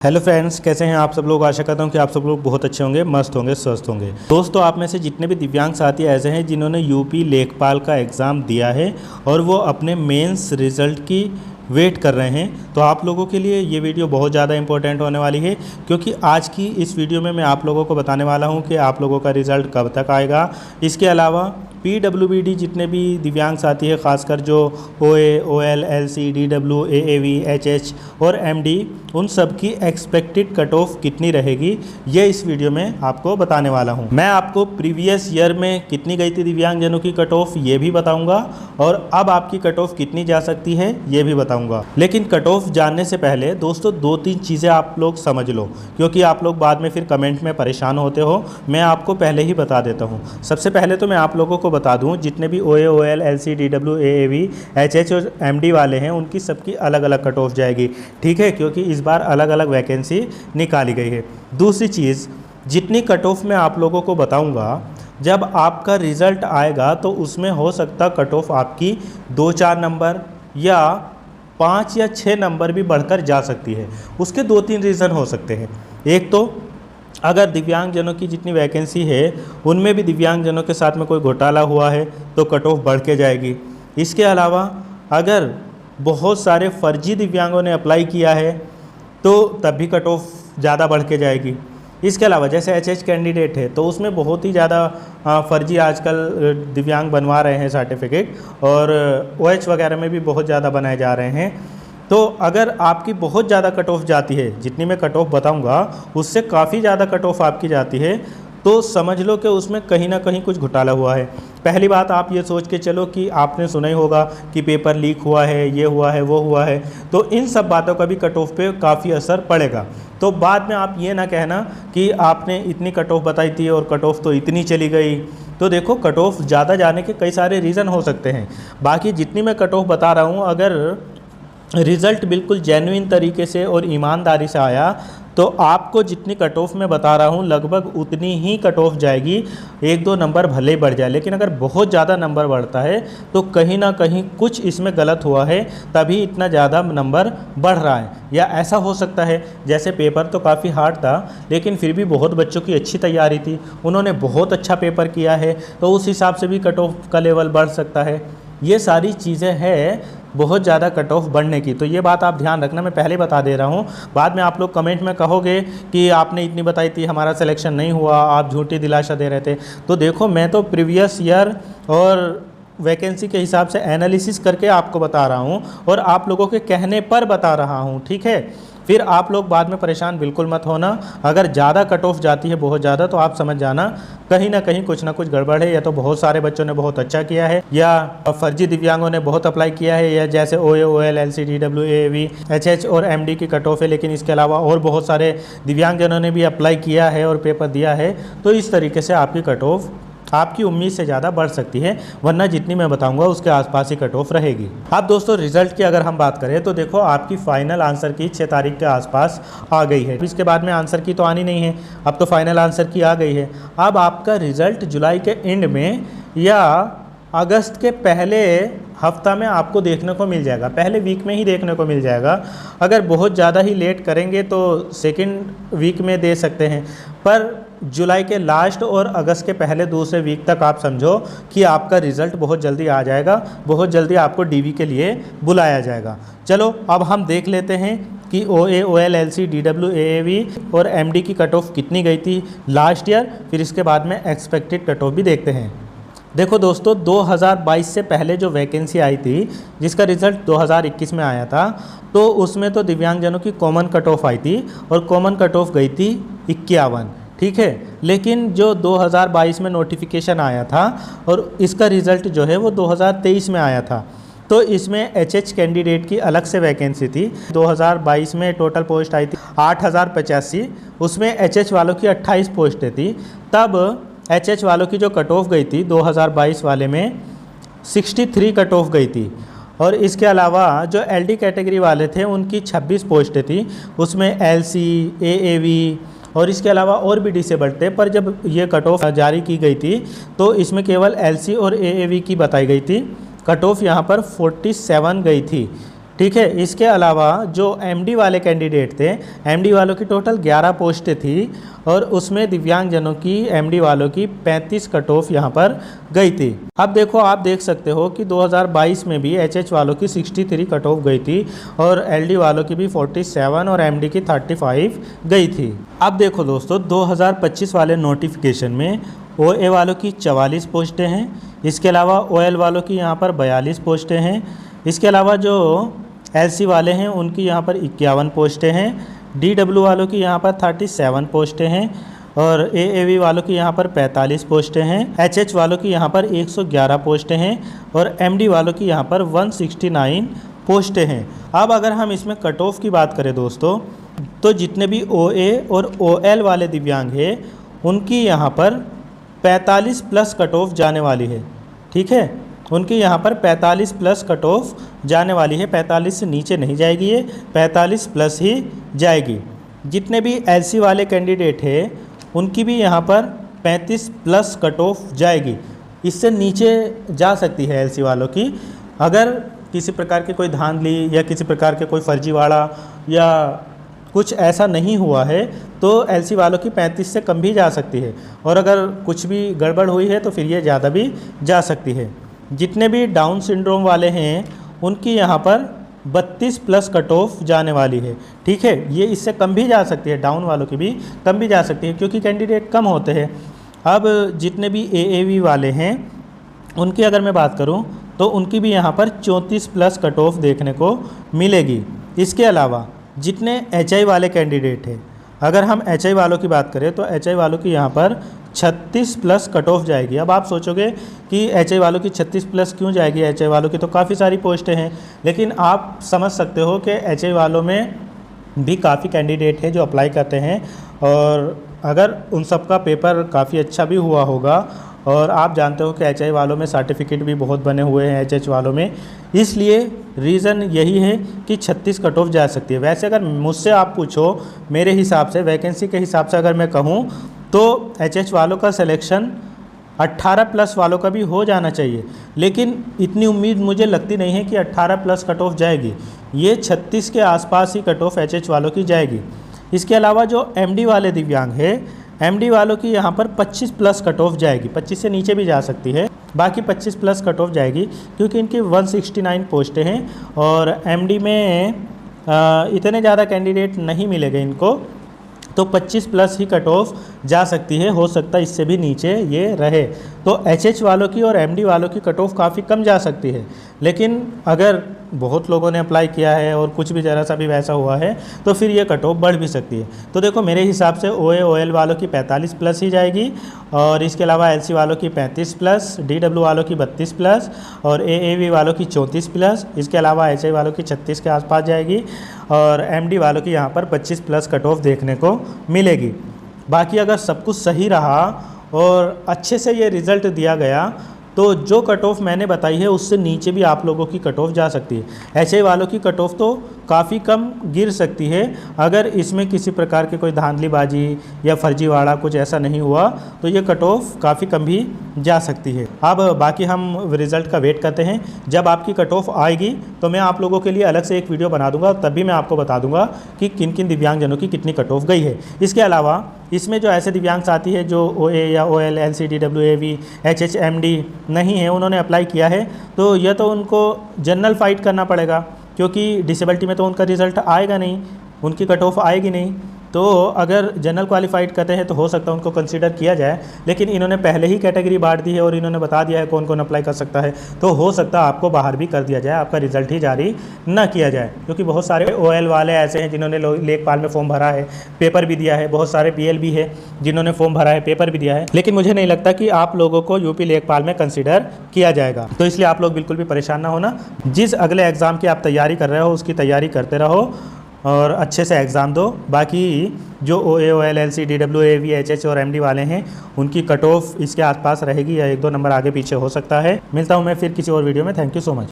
Hello friends, कैसे हैं आप सब लोग। आशा करता हूं कि आप सब लोग बहुत अच्छे होंगे, मस्त होंगे, स्वस्थ होंगे। दोस्तों, आप में से जितने भी दिव्यांग साथी ऐसे हैं जिन्होंने यूपी लेखपाल का एग्ज़ाम दिया है और वो अपने मेंस रिज़ल्ट की वेट कर रहे हैं, तो आप लोगों के लिए ये वीडियो बहुत ज़्यादा इंपॉर्टेंट होने वाली है, क्योंकि आज की इस वीडियो में मैं आप लोगों को बताने वाला हूँ कि आप लोगों का रिज़ल्ट कब तक आएगा। इसके अलावा PWBD जितने भी दिव्यांग साथी है, खासकर जो OA, OL, LC, DW, AAV, HH और MD, उन सब की एक्सपेक्टेड कट ऑफ कितनी रहेगी, ये इस वीडियो में आपको बताने वाला हूँ। मैं आपको प्रीवियस ईयर में कितनी गई थी दिव्यांगजनों की कट ऑफ ये भी बताऊँगा, और अब आपकी कट ऑफ कितनी जा सकती है ये भी बताऊँगा। लेकिन कट ऑफ जानने से पहले दोस्तों 2-3 चीज़ें आप लोग समझ लो, क्योंकि आप लोग बाद में फिर कमेंट में परेशान होते हो। मैं आपको पहले ही बता देता हूँ। सबसे पहले तो मैं आप लोगों को बता दूं, जितने भी OA, OL, LC, DW, AAV, HH और MD वाले हैं, उनकी सबकी अलग अलग कट ऑफ जाएगी, ठीक है, क्योंकि इस बार अलग अलग वैकेंसी निकाली गई है। दूसरी चीज़, जितनी कट ऑफ मैं आप लोगों को बताऊंगा, जब आपका रिज़ल्ट आएगा तो उसमें हो सकता कट ऑफ आपकी 2-4 नंबर या 5 या 6 नंबर भी बढ़कर जा सकती है। उसके 2-3 रीज़न हो सकते हैं। एक तो अगर दिव्यांगजनों की जितनी वैकेंसी है उनमें भी दिव्यांगजनों के साथ में कोई घोटाला हुआ है तो कट ऑफ बढ़ के जाएगी। इसके अलावा अगर बहुत सारे फर्जी दिव्यांगों ने अप्लाई किया है तो तब भी कट ऑफ ज़्यादा बढ़ के जाएगी। इसके अलावा जैसे HH कैंडिडेट है तो उसमें बहुत ही ज़्यादा फर्जी आजकल दिव्यांग बनवा रहे हैं सर्टिफिकेट, और OH वगैरह में भी बहुत ज़्यादा बनाए जा रहे हैं। तो अगर आपकी बहुत ज़्यादा कट ऑफ जाती है, जितनी मैं कट ऑफ बताऊंगा उससे काफ़ी ज़्यादा कट ऑफ आपकी जाती है, तो समझ लो कि उसमें कहीं ना कहीं कुछ घोटाला हुआ है। पहली बात, आप ये सोच के चलो कि आपने सुना ही होगा कि पेपर लीक हुआ है, ये हुआ है, वो हुआ है, तो इन सब बातों का भी कट ऑफ पे काफ़ी असर पड़ेगा। तो बाद में आप ये ना कहना कि आपने इतनी कट ऑफ बताई थी और कट ऑफ तो इतनी चली गई। तो देखो, कट ऑफ ज़्यादा जाने के कई सारे रीज़न हो सकते हैं। बाकी जितनी मैं कट ऑफ बता रहा हूँ, अगर रिज़ल्ट बिल्कुल जेन्युइन तरीके से और ईमानदारी से आया तो आपको जितनी कट ऑफ मैं बता रहा हूँ लगभग उतनी ही कट ऑफ जाएगी। 1-2 नंबर भले ही बढ़ जाए, लेकिन अगर बहुत ज़्यादा नंबर बढ़ता है तो कहीं ना कहीं कुछ इसमें गलत हुआ है, तभी इतना ज़्यादा नंबर बढ़ रहा है। या ऐसा हो सकता है जैसे पेपर तो काफ़ी हार्ड था, लेकिन फिर भी बहुत बच्चों की अच्छी तैयारी थी, उन्होंने बहुत अच्छा पेपर किया है, तो उस हिसाब से भी कट ऑफ का लेवल बढ़ सकता है। ये सारी चीज़ें हैं बहुत ज़्यादा कट ऑफ बढ़ने की, तो ये बात आप ध्यान रखना। मैं पहले बता दे रहा हूँ, बाद में आप लोग कमेंट में कहोगे कि आपने इतनी बताई थी, हमारा सिलेक्शन नहीं हुआ, आप झूठी दिलासा दे रहे थे। तो देखो, मैं तो प्रीवियस ईयर और वैकेंसी के हिसाब से एनालिसिस करके आपको बता रहा हूँ और आप लोगों के कहने पर बता रहा हूँ, ठीक है। फिर आप लोग बाद में परेशान बिल्कुल मत होना। अगर ज़्यादा कट ऑफ जाती है, बहुत ज़्यादा, तो आप समझ जाना कहीं ना कहीं कुछ ना कुछ गड़बड़ है। या तो बहुत सारे बच्चों ने बहुत अच्छा किया है, या फर्जी दिव्यांगों ने बहुत अप्लाई किया है, या जैसे OA, OL, LC, DW, AAV, HH और MD की कट ऑफ है, लेकिन इसके अलावा और बहुत सारे दिव्यांगजनों ने भी अप्लाई किया है और पेपर दिया है, तो इस तरीके से आपकी कट ऑफ आपकी उम्मीद से ज़्यादा बढ़ सकती है, वरना जितनी मैं बताऊंगा उसके आसपास ही कट ऑफ रहेगी। अब दोस्तों, रिजल्ट की अगर हम बात करें तो देखो, आपकी फाइनल आंसर की 6 तारीख के आसपास आ गई है। इसके बाद में आंसर की तो आनी नहीं है, अब तो फाइनल आंसर की आ गई है। अब आपका रिजल्ट जुलाई के एंड में या अगस्त के पहले हफ्ता में आपको देखने को मिल जाएगा, पहले वीक में ही देखने को मिल जाएगा। अगर बहुत ज़्यादा ही लेट करेंगे तो सेकंड वीक में दे सकते हैं, पर जुलाई के लास्ट और अगस्त के पहले दूसरे वीक तक आप समझो कि आपका रिज़ल्ट बहुत जल्दी आ जाएगा, बहुत जल्दी आपको DV के लिए बुलाया जाएगा। चलो, अब हम देख लेते हैं कि OA, OL, LC, DW, AAV और MD की कट ऑफ कितनी गई थी लास्ट ईयर। फिर इसके बाद में एक्सपेक्टेड कट ऑफ भी देखते हैं। देखो दोस्तों, 2022 से पहले जो वैकेंसी आई थी, जिसका रिज़ल्ट 2021 में आया था, तो उसमें तो दिव्यांगजनों की कॉमन कट ऑफ आई थी और कॉमन कट ऑफ गई थी 51, ठीक है। लेकिन जो 2022 में नोटिफिकेशन आया था और इसका रिज़ल्ट जो है वो 2023 में आया था, तो इसमें HH कैंडिडेट की अलग से वैकेंसी थी। 2022 में टोटल पोस्ट आई थी 8085, उसमें HH वालों की 28 पोस्टें थी। तब HH वालों की जो कट ऑफ गई थी 2022 वाले में 63 कट ऑफ गई थी, और इसके अलावा जो LD कैटेगरी वाले थे उनकी 26 पोस्टें थी, उसमें LC, AAV और इसके अलावा और भी डिसेबल्ड थे। पर जब ये कट ऑफ जारी की गई थी तो इसमें केवल LC और AAV की बताई गई थी। कट ऑफ यहाँ पर 47 गई थी, ठीक है। इसके अलावा जो एमडी वाले कैंडिडेट थे, एमडी वालों की टोटल 11 पोस्टें थी और उसमें दिव्यांगजनों की एमडी वालों की 35 कट ऑफ यहाँ पर गई थी। अब देखो, आप देख सकते हो कि 2022 में भी एचएच वालों की 63 कट ऑफ गई थी और एलडी वालों की भी 47 और एमडी की 35 गई थी। अब देखो दोस्तों, 2025 वाले नोटिफिकेशन में ओए वालों की 44 पोस्टें हैं। इसके अलावा ओएल वालों की यहाँ पर 42 पोस्टें हैं। इसके अलावा जो एलसी वाले हैं उनकी यहाँ पर 51 पोस्टें हैं। डीडब्ल्यू वालों की यहाँ पर 37 पोस्टें हैं और एएवी वालों की यहाँ पर 45 पोस्टें हैं। एचएच वालों की यहाँ पर 111 पोस्टें हैं और एमडी वालों की यहाँ पर 169 पोस्टें हैं। अब अगर हम इसमें कट ऑफ की बात करें दोस्तों, तो जितने भी ओए और ओएल वाले दिव्यांग हैं उनकी यहाँ पर 45 प्लस कट ऑफ जाने वाली है। ठीक है, उनकी यहाँ पर 45 प्लस कट ऑफ जाने वाली है। 45 से नीचे नहीं जाएगी, ये 45 प्लस ही जाएगी। जितने भी एलसी वाले कैंडिडेट हैं उनकी भी यहाँ पर 35 प्लस कट ऑफ जाएगी। इससे नीचे जा सकती है एलसी वालों की। अगर किसी प्रकार की कोई धांधली या किसी प्रकार के कोई फर्जीवाड़ा या कुछ ऐसा नहीं हुआ है तो एलसी वालों की 35 से कम भी जा सकती है और अगर कुछ भी गड़बड़ हुई है तो फिर ये ज़्यादा भी जा सकती है। जितने भी डाउन सिंड्रोम वाले हैं उनकी यहाँ पर 32 प्लस कट ऑफ जाने वाली है। ठीक है, ये इससे कम भी जा सकती है, डाउन वालों की भी कम भी जा सकती है क्योंकि कैंडिडेट कम होते हैं। अब जितने भी एएवी वाले हैं उनकी अगर मैं बात करूं तो उनकी भी यहाँ पर 34 प्लस कट ऑफ देखने को मिलेगी। इसके अलावा जितने एचआई वाले कैंडिडेट हैं, अगर हम एचआई वालों की बात करें तो एचआई वालों की यहाँ पर 36 प्लस कट ऑफ जाएगी। अब आप सोचोगे कि एचआई वालों की 36 प्लस क्यों जाएगी, एचआई वालों की तो काफ़ी सारी पोस्टें हैं, लेकिन आप समझ सकते हो कि एचआई वालों में भी काफ़ी कैंडिडेट हैं जो अप्लाई करते हैं और अगर उन सब का पेपर काफ़ी अच्छा भी हुआ होगा और आप जानते हो कि एचआई वालों में सर्टिफिकेट भी बहुत बने हुए हैं एचएच वालों में, इसलिए रीज़न यही है कि 36 कट ऑफ जा सकती है। वैसे अगर मुझसे आप पूछो, मेरे हिसाब से वैकेंसी के हिसाब से अगर मैं कहूँ तो एचएच वालों का सिलेक्शन 18 प्लस वालों का भी हो जाना चाहिए, लेकिन इतनी उम्मीद मुझे लगती नहीं है कि 18 प्लस कट ऑफ जाएगी। ये 36 के आसपास ही कट ऑफ एचएच वालों की जाएगी। इसके अलावा जो एमडी वाले दिव्यांग है, एमडी वालों की यहाँ पर 25 प्लस कट ऑफ जाएगी। 25 से नीचे भी जा सकती है, बाकी 25 प्लस कट ऑफ जाएगी क्योंकि इनकी 169 पोस्टें हैं और एमडी में इतने ज़्यादा कैंडिडेट नहीं मिलेंगे इनको, तो 25 प्लस ही कट ऑफ जा सकती है। हो सकता है इससे भी नीचे ये रहे। तो एचएच वालों की और एमडी वालों की कट ऑफ काफ़ी कम जा सकती है, लेकिन अगर बहुत लोगों ने अप्लाई किया है और कुछ भी ज़रा सा भी वैसा हुआ है तो फिर ये कट ऑफ बढ़ भी सकती है। तो देखो, मेरे हिसाब से ओए ओएल वालों की 45 प्लस ही जाएगी और इसके अलावा एलसी वालों की 35 प्लस, डीडब्ल्यू वालों की 32 प्लस और एएवी वालों की 34 प्लस। इसके अलावा एचआई वालों की 36 के आसपास जाएगी और एमडी वालों की यहाँ पर 25 प्लस कट ऑफ देखने को मिलेगी। बाकी अगर सब कुछ सही रहा और अच्छे से ये रिज़ल्ट दिया गया तो जो कट ऑफ मैंने बताई है उससे नीचे भी आप लोगों की कट ऑफ जा सकती है। एचआई वालों की कट ऑफ तो काफ़ी कम गिर सकती है अगर इसमें किसी प्रकार की कोई धांधलीबाजी या फर्जीवाड़ा कुछ ऐसा नहीं हुआ तो ये कट ऑफ काफ़ी कम भी जा सकती है। अब बाकी हम रिज़ल्ट का वेट करते हैं। जब आपकी कट ऑफ आएगी तो मैं आप लोगों के लिए अलग से एक वीडियो बना दूंगा, तभी मैं आपको बता दूंगा कि किन किन दिव्यांगजनों की कितनी कट ऑफ गई है। इसके अलावा इसमें जो ऐसे दिव्यांग साथी है जो ओए या ओएल, एलसी, डीडब्ल्यू, एवी, एचएच, एमडी नहीं है, उन्होंने अप्लाई किया है तो यह तो उनको जनरल फाइट करना पड़ेगा क्योंकि डिसेबिलिटी में तो उनका रिज़ल्ट आएगा नहीं, उनकी कट ऑफ आएगी नहीं। तो अगर जनरल क्वालिफाइड करते हैं तो हो सकता है उनको कंसीडर किया जाए, लेकिन इन्होंने पहले ही कैटेगरी बांट दी है और इन्होंने बता दिया है कौन कौन अप्लाई कर सकता है, तो हो सकता है आपको बाहर भी कर दिया जाए, आपका रिजल्ट ही जारी ना किया जाए। क्योंकि बहुत सारे ओएल वाले ऐसे हैं जिन्होंने लेखपाल में फॉर्म भरा है, पेपर भी दिया है, बहुत सारे पीएल भी है जिन्होंने फॉर्म भरा है, पेपर भी दिया है, लेकिन मुझे नहीं लगता कि आप लोगों को यूपी लेखपाल में कंसिडर किया जाएगा। तो इसलिए आप लोग बिल्कुल भी परेशान ना होना। जिस अगले एग्ज़ाम की आप तैयारी कर रहे हो उसकी तैयारी करते रहो और अच्छे से एग्ज़ाम दो। बाकी जो ओए, ओएल, एलसी, डीडब्ल्यू, एवी, एचएच और एमडी वाले हैं उनकी कट ऑफ इसके आसपास रहेगी या 1-2 नंबर आगे पीछे हो सकता है। मिलता हूं मैं फिर किसी और वीडियो में। Thank you so much.